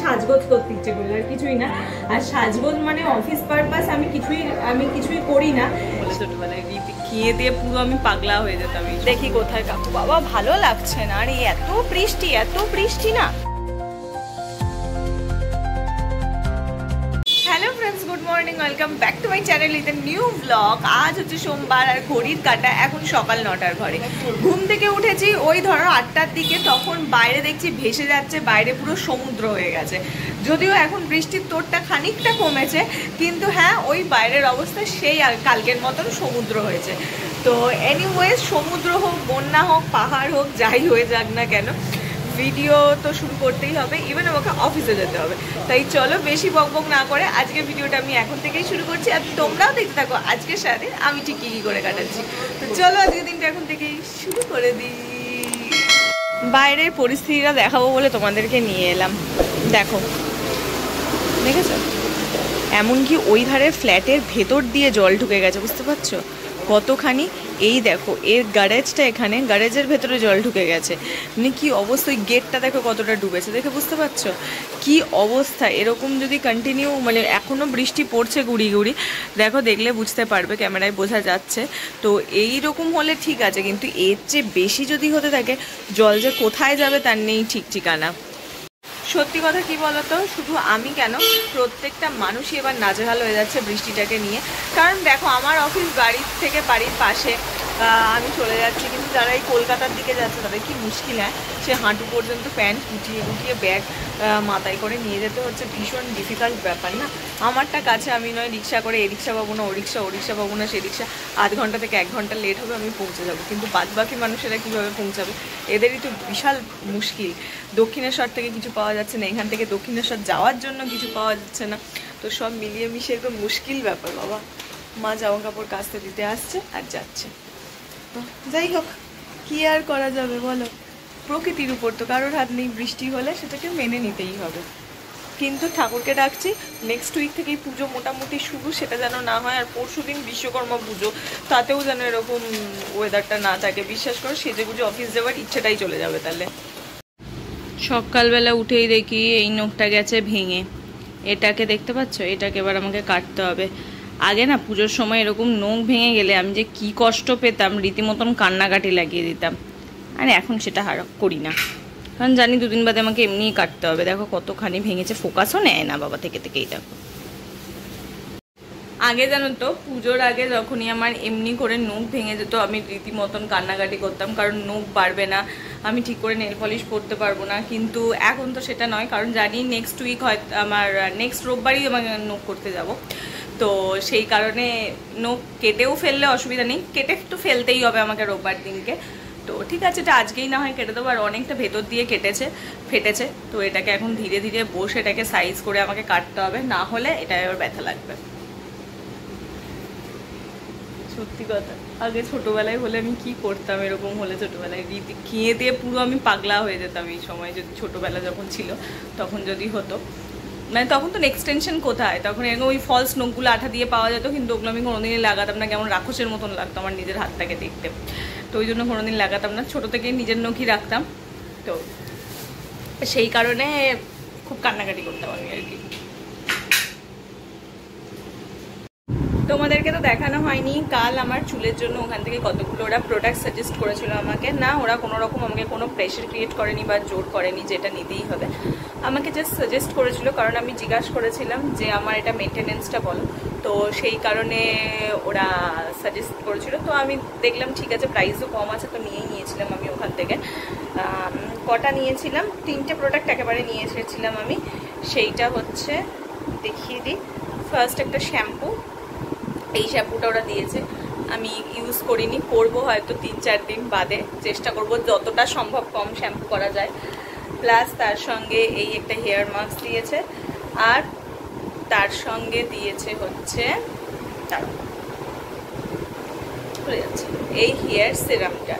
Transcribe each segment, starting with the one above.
সাজগোজ করতে ইচ্ছে করলো, আর কিছুই না। আর সাজগোজ মানে অফিস পারপাস আমি কিছুই করি না। ছোটবেলায় খেয়ে দিয়ে পুরো আমি পাগলা হয়ে যেতাম। দেখি কোথায় কাকু, বাবা ভালো লাগছে না। আর এত বৃষ্টি না। Hello friends, good morning, welcome back to my channel with a new blog. আজ হচ্ছে সোমবার আর ঘড়ির কাঁটা এখন সকাল 9টার ঘরে। ঘুম থেকে উঠেছি ওই ধরো 8টার দিকে, তখন বাইরে দেখছি ভেসে যাচ্ছে, বাইরে পুরো সমুদ্র হয়ে গেছে। যদিও এখন বৃষ্টির তোড়টা খানিকটা কমেছে, কিন্তু হ্যাঁ ওই বাইরের অবস্থা সেই কালকের মতন সমুদ্র হয়েছে। তো এনিওয়েজ, সমুদ্র হোক, বন্যা হোক, পাহাড় হোক, যাই হয়ে যাক না কেন, ভিডিও তো শুরু করতেই হবে, ইভেন আমাকে অফিসে যেতে হবে। তাই চলো বেশি বকবক না করে আজকের ভিডিওটা আমি এখন থেকেই শুরু করছি, আর তোমরাও দেখতে থাকো আজকের সাথে আমি ঠিক কী করে কাটাচ্ছি। তো চলো আজকের দিনটা এখন থেকেই শুরু করে দিই। বাইরের পরিস্থিতিটা দেখাবো বলে তোমাদেরকে নিয়ে এলাম। দেখো, দেখেছো, এমনকি ওই ধারে ফ্ল্যাটের ভেতর দিয়ে জল ঢুকে গেছে, বুঝতে পারছো কতখানি। এই দেখো, এর গ্যারেজটা, এখানে গ্যারেজের ভেতরে জল ঢুকে গেছে। মানে কি অবস্থা, ওই গেটটা দেখো কতটা ডুবেছে, দেখে বুঝতে পারছো কি অবস্থা। এরকম যদি কন্টিনিউ, মানে এখনও বৃষ্টি পড়ছে গুড়ি গুড়ি, দেখো, দেখলে বুঝতে পারবে, ক্যামেরায় বোঝা যাচ্ছে। তো এই রকম হলে ঠিক আছে, কিন্তু এর চেয়ে বেশি যদি হতে থাকে, জল যে কোথায় যাবে তার নেই ঠিক ঠিকানা। সত্যি কথা কি বলতো, শুধু আমি কেন, প্রত্যেকটা মানুষই এবার নাজেহাল হয়ে যাচ্ছে বৃষ্টিটাকে নিয়ে। কারণ দেখো, আমার অফিস বাড়ির থেকে বাড়ির পাশে, আমি চলে যাচ্ছি, কিন্তু যারা এই কলকাতার দিকে যাচ্ছে তাদের কি মুশকিল হয়, সে হাঁটু পর্যন্ত প্যান্ট গুটিয়ে গুটিয়ে ব্যাগ মাথায় করে নিয়ে যেতে হচ্ছে, ভীষণ ডিফিকাল্ট ব্যাপার না। আমারটা কাছে, আমি নয় রিক্সা করে এ রিক্সা পাবো না, ও রিক্সা পাবো না, সে রিক্সা আধ ঘন্টা থেকে 1 ঘন্টা লেট হবে, আমি পৌঁছে যাবো। কিন্তু বাদবাকি মানুষেরা কীভাবে পৌঁছাবে, এদেরই তো বিশাল মুশকিল। দক্ষিণেশ্বর থেকে কিছু পাওয়া যাচ্ছে না, এখান থেকে দক্ষিণেশ্বর যাওয়ার জন্য কিছু পাওয়া যাচ্ছে না। তো সব মিলিয়ে মিশিয়ে একদম মুশকিল ব্যাপার বাবা। মা জামা কাপড় কাচতে দিতে আসছে আর যাচ্ছে। তো যাই হোক, কী আর করা যাবে বলো, প্রকৃতির উপর তো কারোর হাত নেই। বৃষ্টি হলে সেটাকে মেনে নিতেই হবে। কিন্তু ঠাকুরকে ডাকছি, নেক্সট উইক থেকেই পুজো মোটামুটি শুরু, সেটা যেন না হয়। আর পরশু দিন বিশ্বকর্মা পুজো, তাতেও যেন এরকম ওয়েদারটা না থাকে। বিশ্বাস করো, সেজে গুজে অফিস যাওয়ার ইচ্ছেটাই চলে যাবে তাহলে। সকালবেলা উঠেই দেখি এই নখটা গেছে ভেঙে। এটাকে দেখতে পাচ্ছ, এটাকে এবার আমাকে কাটতে হবে। আগে না পুজোর সময় এরকম নখ ভেঙে গেলে আমি যে কি কষ্ট পেতাম, রীতিমতন কান্নাকাটি লাগিয়ে দিতাম। আর এখন সেটা করি না, কারণ জানি 2 দিন বাদে আমাকে এমনিই কাটতে হবে। দেখো কতখানি ভেঙেছে, ফোকাসও নেয় না বাবা থেকে থেকেই। দেখো, আগে জানো তো, পুজোর আগে যখনই আমার এমনি করে নখ ভেঙে যেত, আমি রীতিমতন কান্নাকাটি করতাম, কারণ নখ বাড়বে না, আমি ঠিক করে নেল পলিশ করতে পারবো না। কিন্তু এখন তো সেটা নয়, কারণ জানি নেক্সট উইক হয় আমার, নেক্সট রোববারই আমাকে নখ করতে যাব। তো সেই কারণে নখ কেটেও ফেললে অসুবিধা নেই, কেটে তো ফেলতেই হবে আমাকে রোববার দিনকে। তো ঠিক আছে, এটা আজকেই না হয় কেটে দেবো। আর অনেকটা ভেতর দিয়ে ফেটেছে, তো এটাকে এখন ধীরে ধীরে বসে এটাকে সাইজ করে আমাকে কাটতে হবে, না হলে এটা এবার ব্যথা লাগবে। সত্যি কথা, আগে ছোটোবেলায় হলে আমি কি করতাম, এরকম হলে ছোটোবেলায় খেয়ে দিয়ে পুরো আমি পাগলা হয়ে যেতাম। এই সময় যদি ছোটোবেলা যখন ছিল তখন যদি হতো, মানে তখন তো এক্সটেনশন কোথায়, তখন এরকম ওই ফলস নখগুলো আঠা দিয়ে পাওয়া যেত, কিন্তু ওগুলো আমি কোনোদিনই লাগাতাম না। কেমন রাক্ষসের মতন লাগতো আমার নিজের হাতটাকে দেখতে, তো ওই জন্য কোনোদিন লাগাতাম না। ছোটো থেকেই নিজের নখই রাখতাম, তো সেই কারণে খুব কান্নাকাটি করতাম আমি আর কি। তোমাদেরকে তো দেখানো হয়নি, কাল আমার চুলের জন্য ওখান থেকে কতগুলো ওরা প্রোডাক্ট সাজেস্ট করেছিল আমাকে। না, ওরা কোনো রকম আমাকে কোনো প্রেশার ক্রিয়েট করেনি বা জোর করেনি যেটা নিতেই হবে, আমাকে জাস্ট সাজেস্ট করেছিল। কারণ আমি জিজ্ঞাসা করেছিলাম যে আমার এটা মেনটেনেন্সটা বলো, তো সেই কারণে ওরা সাজেস্ট করেছিল। তো আমি দেখলাম ঠিক আছে, প্রাইসও কম আছে, তো নিয়েই নিয়েছিলাম আমি ওখান থেকে। কটা নিয়েছিলাম, 3টে প্রোডাক্ট একেবারে নিয়ে এসেছিলাম আমি। সেইটা হচ্ছে, দেখিয়ে দিই। ফার্স্ট একটা শ্যাম্পু, এই শ্যাম্পুটা ওরা দিয়েছে, আমি ইউজ করিনি, করবো হয়তো 3-4 দিন বাদে, চেষ্টা করব যতটা সম্ভব কম শ্যাম্পু করা যায়। প্লাস তার সঙ্গে এই একটা হেয়ার মাস্ক দিয়েছে, আর তার সঙ্গে দিয়েছে হচ্ছে এই হেয়ার সিরামটা।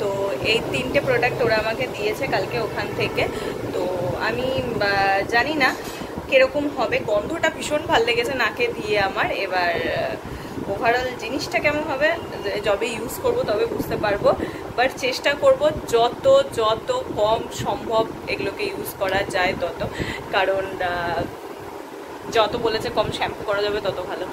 তো এই 3টে প্রোডাক্ট ওরা আমাকে দিয়েছে কালকে ওখান থেকে। তো আমি জানি না কিরকম হবে, গন্ধটা ভীষণ ভালো লেগেছে নাকে দিয়ে আমার। এবার ওভারঅল জিনিসটা কেমন হবে যবে ইউজ করব তবে বুঝতে পারবো, বাট চেষ্টা করব যত যত কম সম্ভব এগুলোকে ইউজ করা যায় তত, কারণ যত বলেছে কম শ্যাম্পু করা যাবে তত ভালো।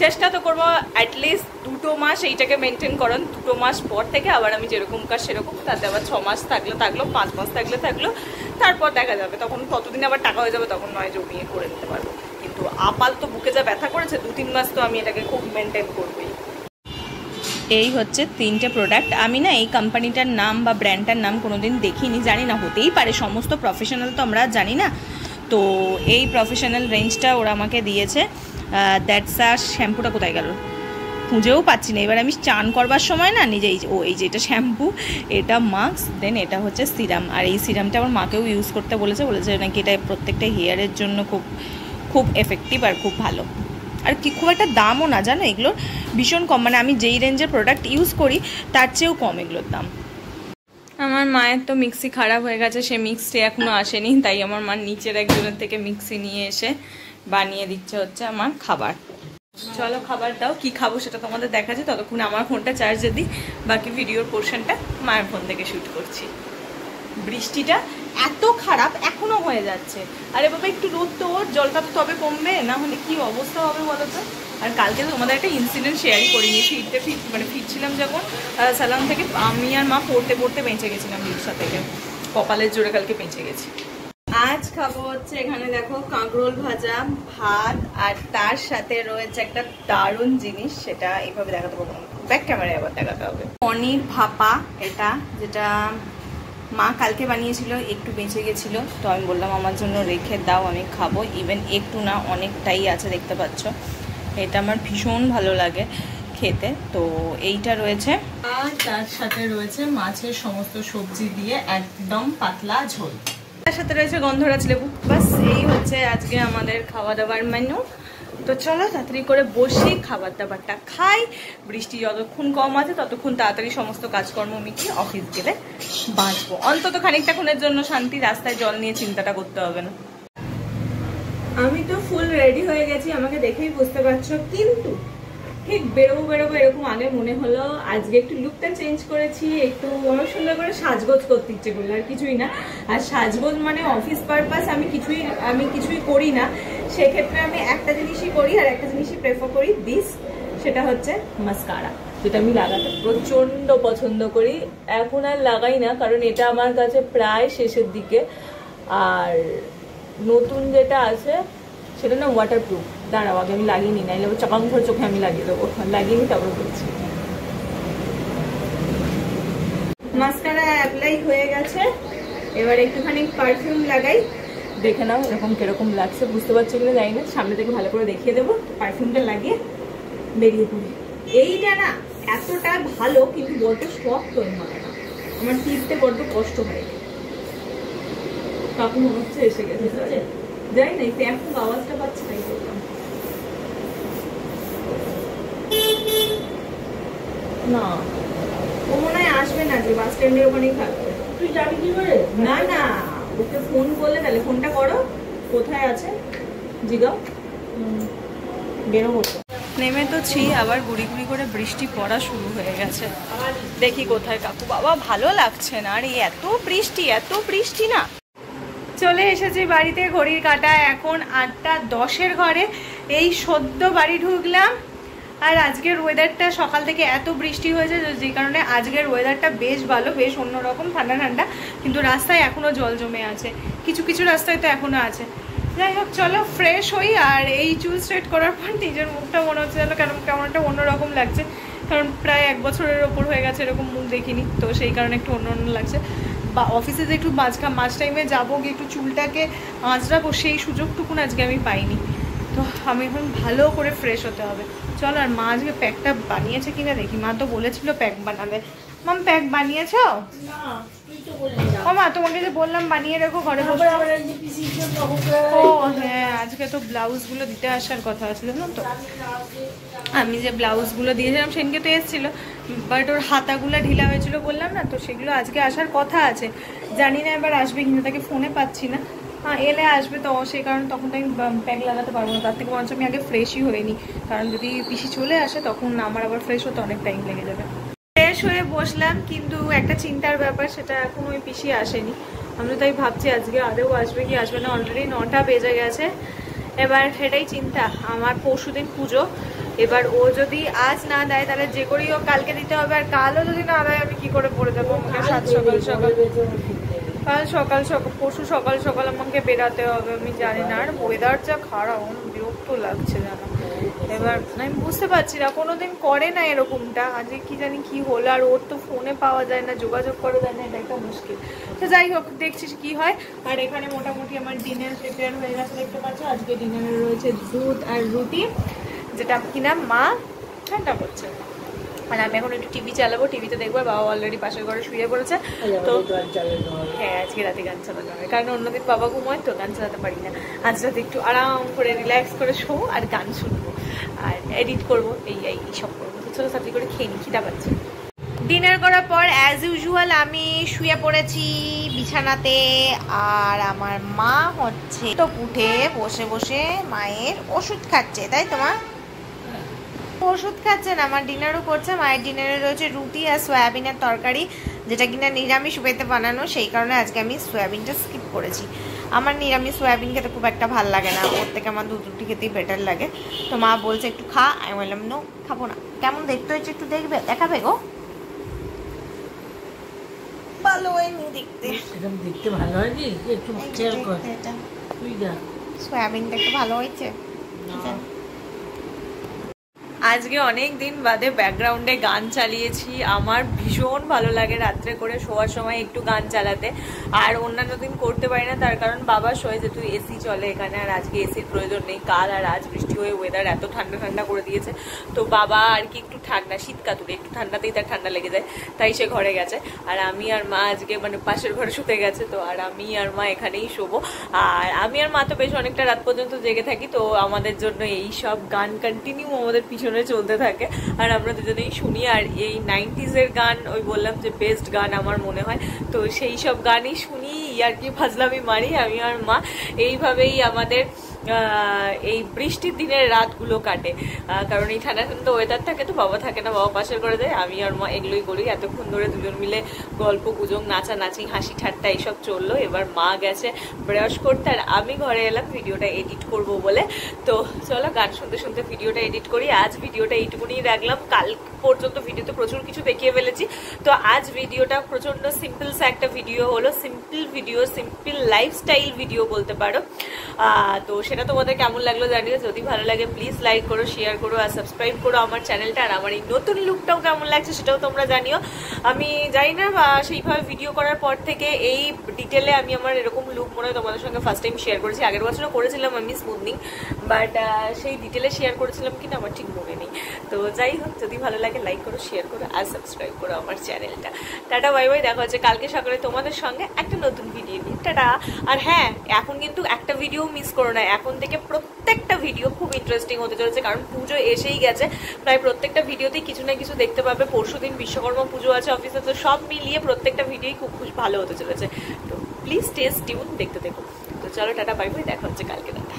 চেষ্টা তো করবো অ্যাটলিস্ট 2 মাস এইটাকে মেনটেন করান, 2 মাস পর থেকে আবার আমি যেরকম কাজ সেরকম, তাতে আবার 6 মাস থাকলো 5 মাস থাকলো, তারপর দেখা যাবে, তখন ততদিন আবার টাকা হয়ে যাবে, তখন নয় জমিয়ে করে নিতে পারবো। কিন্তু আপাতত বুকে যা ব্যথা করেছে 2-3 মাস তো আমি এটাকে খুব মেনটেন করবোই। এই হচ্ছে 3টে প্রোডাক্ট। আমি না এই কোম্পানিটার নাম বা ব্র্যান্ডটার নাম কোনোদিন দেখিনি, জানি না, হতেই পারে, সমস্ত প্রফেশনাল তো আমরা জানি না। তো এই প্রফেশনাল রেঞ্জটা ওরা আমাকে দিয়েছে। দ্যাটস আর শ্যাম্পুটা কোথায় গেল খুঁজেও পাচ্ছি না। এবার আমি চান করবার সময় না নিজেই এই যে এটা শ্যাম্পু, এটা মাস্ক, দেন এটা হচ্ছে সিরাম। আর এই সিরামটা আমার মাকেও ইউজ করতে বলেছে নাকি এটা প্রত্যেকটা হেয়ারের জন্য খুব খুব এফেক্টিভ আর খুব ভালো। আর কি খুব একটা দামও না জানো, এগুলোর ভীষণ কম, মানে আমি যেই রেঞ্জের প্রোডাক্ট ইউজ করি তার চেয়েও কম এগুলোর দাম। আমার মায়ের তো মিক্সি খারাপ হয়ে গেছে, সে মিক্সি এখনও আসেনি, তাই আমার মা নিচের একজনের থেকে মিক্সি নিয়ে এসে বানিয়ে দিচ্ছে হচ্ছে আমার খাবার। চলো খাবার দাও, কি খাবো সেটা তোমাদের দেখাচ্ছে, ততক্ষণ আমার ফোনটা চার্জে দিই, বাকি ভিডিওর পোর্শনটা মায়ের ফোন থেকে শ্যুট করছি। বৃষ্টিটা এত খারাপ এখনো হয়ে যাচ্ছে, আরে বাবা একটু রোদ তো ওর, জলটা তো তবে কমবে, না হলে কি অবস্থা হবে বলো তো। আর কালকে তো তোমাদের একটা ইনসিডেন্ট শেয়ারই করিনি, ফিরছিলাম যখন সালাম থেকে, আমি আর মা পড়তে বেঁচে গেছিলাম রিক্সা থেকে, কপালের জোরে কালকে বেঁচে গেছি। আজ খাবো হচ্ছে এখানে দেখো কাঁকরোল ভাজা, ভাত, আর তার সাথে রয়েছে একটা দারুণ জিনিস, সেটা এইভাবে দেখাতে পারবো না, ব্যাক ক্যামেরায় আবার দেখাতে হবে। পনির ভাপা, এটা যেটা মা কালকে বানিয়েছিল, একটু বেঁচে গেছিলো, তো আমি বললাম আমার জন্য রেখে দাও, আমি খাবো। ইভেন একটু না অনেকটাই আছে, দেখতে পাচ্ছ। এটা আমার ভীষণ ভালো লাগে খেতে। তো এইটা রয়েছে, আর তার সাথে রয়েছে মাছের সমস্ত সবজি দিয়ে একদম পাতলা ঝোল, তার সাথে রয়েছে গন্ধরাজ লেবু। বাস এই হচ্ছে আজকে আমাদের খাওয়া দাওয়ার মেনু। তো চলো তাড়াতাড়ি করে বসি, খাবার দাবারটা খাই, বৃষ্টি যতক্ষণ কম আছে ততক্ষণ তাড়াতাড়ি সমস্ত কাজকর্ম মিটিয়ে অফিস গেলে বাঁচবো, অন্তত খানিকটা ক্ষণের জন্য শান্তি, রাস্তায় জল নিয়ে চিন্তাটা করতে হবে না। আমি তো ফুল রেডি হয়ে গেছি, আমাকে দেখেই বুঝতে পারছো, কিন্তু ঠিক বেরোবো এরকম আগে মনে হলো আজকে একটু লুকটা চেঞ্জ করেছি, একটু বড় সুন্দর করে সাজগোজ করতে ইচ্ছে করলো, আর কিছুই না। আর সাজগোজ মানে অফিস পারপাস আমি কিছুই করি না, সেক্ষেত্রে আমি একটা জিনিসই করি, আর একটা জিনিসই প্রেফার করি, সেটা হচ্ছে মাস্কারা, যেটা আমি লাগাতে প্রচন্ড পছন্দ করি। এখন আর লাগাই না, কারণ এটা আমার কাছে প্রায় শেষের দিকে। আর নতুন যেটা আছে সেটা না ওয়াটারপ্রুফ, দাঁড়াও আগে আমি লাগিয়ে নিই, নাইলে চকাম ধরে চোখে আমি লাগিয়ে দেবো, লাগিয়ে নিই তারপর বলছি। মাস্কারা অ্যাপ্লাই হয়ে গেছে, এবার একটুখানি পারফিউম লাগাই, দেখে নাও এরকম কিরকম লাগছে, বুঝতে পারছো কিনা জানি না, সামনে থেকে ভালো করে দেখিয়ে দেবো। পারফিউমটা লাগিয়ে বেরিয়ে পড়ি। এইটা না এতটা ভালো, কিন্তু বড্ড শক্ত হয় না, আমার টিপতে বড্ড কষ্ট হয়। কাকু মনে হচ্ছে এসে গেছে, যাই না একটু এখন আওয়াজটা পাচ্ছি, তাই বললাম। না ও মনে হয় আসবে না, যে বাস স্ট্যান্ডের ওখানেই থাকবে। তুই যাবি কি করে? না না, ওকে ফোন করলে, তাহলে ফোনটা করো, কোথায় আছে জিগাও, বেরোবো। নেমে তো ছি, আবার গুড়ি গুড়ি করে বৃষ্টি পড়া শুরু হয়ে গেছে, দেখি কোথায় কাকু। বাবা ভালো লাগছে না, আর এত বৃষ্টি না। চলে এসেছি বাড়িতে, ঘড়ির কাঁটা এখন 8:10 ঘরে, এই সদ্য বাড়ি ঢুকলাম। আর আজকের ওয়েদারটা সকাল থেকে এত বৃষ্টি হয়েছে, যে কারণে আজকের ওয়েদারটা বেশ ভালো, বেশ অন্যরকম, ঠান্ডা ঠান্ডা, কিন্তু রাস্তায় এখনও জল জমে আছে, কিছু রাস্তায় তো এখনও আছে। যাই হোক চলো ফ্রেশ হই। আর এই চুল স্ট্রেট করার পর নিজের মুখটা মনে হচ্ছে যেন কেমন একটা অন্যরকম লাগছে, কারণ প্রায় 1 বছরের ওপর হয়ে গেছে এরকম মুখ দেখিনি, তো সেই কারণে একটু অন্য লাগছে। বা অফিসে যে একটু মাঝ টাইমে যাবো, গিয়ে একটু চুলটাকে আঁচড়াবো, সেই সুযোগটুকুন আজকে আমি পাইনি। তো আমি এখন ভালো করে ফ্রেশ হতে হবে। চলো, আর মা আজকে প্যাকটা বানিয়েছে কিনা দেখি, মা তো বলেছিল প্যাক বানাবে। মাম প্যাক বানিয়েছ? ও মা তোমাকে যে বললাম বানিয়ে রেখো ঘরে বসে। ও হ্যাঁ, আজকে তো ব্লাউজগুলো দিতে আসার কথা ছিল না, তো আমি যে ব্লাউজগুলো দিয়েছিলাম সেদিনকে তো এসেছিলো, বাট ওর হাতাগুলো ঢিলা হয়েছিল বললাম না, তো সেগুলো আজকে আসার কথা আছে, জানি না এবার আসবে কিনা, তাকে ফোনে পাচ্ছি না। হ্যাঁ এলে আসবে তো, সেই কারণে তখন তো আমি প্যাক লাগাতে পারবো না, তার থেকে বরঞ্চ আমি আগে ফ্রেশই হয়ে নিই, কারণ যদি পিসি চলে আসে তখন আমার আবার ফ্রেশ হতে অনেক টাইম লেগে যাবে। ফ্রেশ হয়ে বসলাম, কিন্তু একটা চিন্তার ব্যাপার, সেটা এখন ওই পিসি আসেনি। আমি তাই ভাবছি আজকে আদৌ আসবে কি আসবে না, অলরেডি 9টা বেজে গেছে। এবার সেটাই চিন্তা, আমার পরশুদিন পুজো, এবার ও যদি আজ না দেয় তাহলে যে করেই ও কালকে দিতে হবে, আর কালও যদি না দেয় আমি কি করে পড়ে দেবো, আমাকে সাত সকাল সকাল কাল সকাল সকাল পরশু সকাল সকাল আমাকে বেরাতে হবে, আমি জানি না। আর ওয়েদার যা খারাপ, বিরক্ত লাগছে জানো। এবার আমি বুঝতে পারছি না, কোনোদিন করে না এরকমটা, আজকে কি জানি কি হলো। আর ওর তো ফোনে পাওয়া যায় না, যোগাযোগ করা যায় না, এটা একটা মুশকিল। তো যাই হোক, দেখছিস কি হয়। আর এখানে মোটামুটি আমার ডিনার প্রিপেয়ার হয়ে গেছে, দেখতে পাচ্ছ। আজকে ডিনারে রয়েছে দুধ আর রুটি, যেটা কিনা মা ঠান্ডা করছে। মানে আমি এখন একটু টিভি চালাবো, টিভিতে দেখবো। বাবা অলরেডি পাশের ঘরে শুয়ে পড়েছে। তো হ্যাঁ, আজকে রাতে গান চালানো হবে, কারণ অন্যদিন বাবা ঘুমোয় তো গান চালাতে পারি না। আজ রাতে একটু আরাম করে রিল্যাক্স করে শো আর গান শুনবো আর এডিট করবো, এইসব করবো। তো চলো তাড়াতাড়ি করে খেয়ে নিই, খিদা পাচ্ছে। ডিনার করার পর অ্যাজ ইউজুয়াল আমি শুয়ে পড়েছি বিছানাতে, আর আমার মা হচ্ছে তো উঠে বসে বসে মায়ের ওষুধ খাচ্ছে, তাই তোমার ওষুধ খাচ্ছেন, আমার ডিনারও করছে। মায়ের ডিনারে রয়েছে রুটি আর সয়াবিনের তরকারি, যেটা কিনা নিরামিষ ওয়েতে বানানো, সেই কারণে আজকে আমি সয়াবিনটা স্কিপ করেছি। আমার নিরামিষ সয়াবিন খেতে খুব একটা ভালো লাগে না, ওর থেকে আমার দুধ রুটি খেতেই বেটার লাগে। তো মা বলছে একটু খা, আমি বললাম নো, খাবো না। কেমন দেখতে হয়েছে একটু দেখাবে গো? ভালো হয়নি দেখতে, দেখতে ভালো হয়নি, একটু খেয়াল কর। সয়াবিনটা একটু ভালো হয়েছে। আজকে অনেক দিন বাদে ব্যাকগ্রাউন্ডে গান চালিয়েছি, আমার ভীষণ ভালো লাগে রাত্রে করে শোয়ার সময় একটু গান চালাতে। আর অন্যান্য দিন করতে পারি না, তার কারণ বাবা শোয়, যেহেতু এসি চলে এখানে, আর আজকে এসির প্রয়োজন নেই। কাল আর আজ বৃষ্টি হয়ে ওয়েদার এত ঠান্ডা ঠান্ডা করে দিয়েছে, তো বাবা আর কি একটু ঠান্ডা, শীত কাতুরে একটু ঠান্ডাতেই তার ঠান্ডা লেগে যায়, তাই সে ঘরে গেছে। আর আমি আর মা আজকে মানে পাশের ঘরে শুতে গেছে, তো আর আমি আর মা এখানেই শোবো। আর আমি আর মা তো বেশ অনেকটা রাত পর্যন্ত জেগে থাকি, তো আমাদের জন্য এই সব গান কন্টিনিউ আমাদের পিছনে চলতে থাকে, আর আমরা দুজনেই শুনি। আর এই 90s-এর গান, ওই বললাম যে বেস্ট গান আমার মনে হয়, তো সেই সব গানই শুনি, আর কি ফাজলামি মারি আমি আর মা। এইভাবেই আমাদের এই বৃষ্টির দিনের রাতগুলো কাটে, কারণ এই ঠান্ডা ঠান্ডা ওয়েদার থাকে, তো বাবা থাকে না, বাবা পাশের করে দেয়। আমি আর মা এগুলোই করি, এতক্ষণ ধরে দুজন মিলে গল্প গুজব, নাচানাচি, হাসি ঠাট্টা এইসব চললো। এবার মা গেছে ব্রাশ করতে, আর আমি ঘরে এলাম ভিডিওটা এডিট করব বলে। তো চলো গান শুনতে শুনতে ভিডিওটা এডিট করি। আজ ভিডিওটা এইটুকুনি রাখলাম, কাল পর্যন্ত ভিডিওতে প্রচুর কিছু দেখিয়ে ফেলেছি, তো আজ ভিডিওটা প্রচন্ড সিম্পল একটা ভিডিও হলো, simple video, simple lifestyle video বলতে পারো। তো সেটা তোমাদের কেমন লাগলো জানিও, যদি ভালো লাগে প্লিজ লাইক করো, শেয়ার করো আর সাবস্ক্রাইব করো আমার চ্যানেলটা। আর আমার এই নতুন লুকটাও কেমন লাগছে সেটাও তোমরা জানিও। আমি জানি না সেইভাবে ভিডিও করার পর থেকে এই ডিটেলে আমি আমার এরকম লুক মনে হয় তোমাদের সঙ্গে ফার্স্ট টাইম শেয়ার করেছি। আগের বছরও করেছিলাম আমি স্মুথনিং, বাট সেই ডিটেলে শেয়ার করেছিলাম কিনা আমার ঠিক মনে নেই। তো যাই হোক, যদি ভালো লাগে লাইক করো, শেয়ার করো আর সাবস্ক্রাইব করো আমার চ্যানেলটা। টাটা বাই বাই, দেখা হচ্ছে কালকে সকালে তোমাদের সঙ্গে একটা নতুন ভিডিও নিয়ে। টাটা। আর হ্যাঁ, এখন কিন্তু একটা ভিডিও মিস করো না, এখন থেকে প্রত্যেকটা ভিডিও খুব ইন্টারেস্টিং হতে চলেছে, কারণ পুজো এসেই গেছে। প্রায় প্রত্যেকটা ভিডিওতেই কিছু না কিছু দেখতে পাবে। পরশুদিন বিশ্বকর্মা পুজো আছে অফিসে, তো সব মিলিয়ে প্রত্যেকটা ভিডিওই খুব ভালো হতে চলেছে। তো প্লিজ স্টে টিউন, দেখতে দেখো। তো চলো টাটা বাই বাই, দেখা হচ্ছে কালকে। টাটা।